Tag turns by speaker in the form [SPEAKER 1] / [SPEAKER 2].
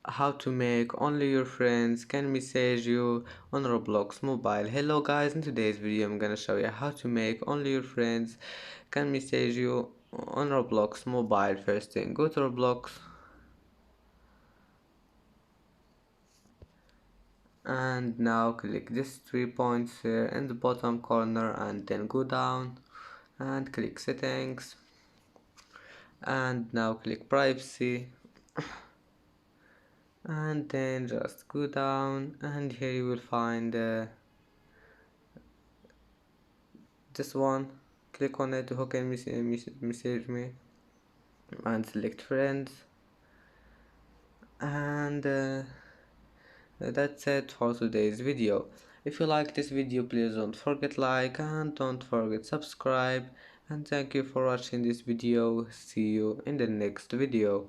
[SPEAKER 1] how to make only your friends can message you on Roblox mobile. Hello guys, in today's video I'm gonna show you how to make only your friends can message you on Roblox mobile. First thing, go to Roblox and now click this 3 points here in the bottom corner and then go down and click settings and now click privacy and then just go down and here you will find this one. Click on it, who can message me, and select friends, and that's it for today's video. If you like this video, please don't forget like and don't forget subscribe, and thank you for watching this video. See you in the next video.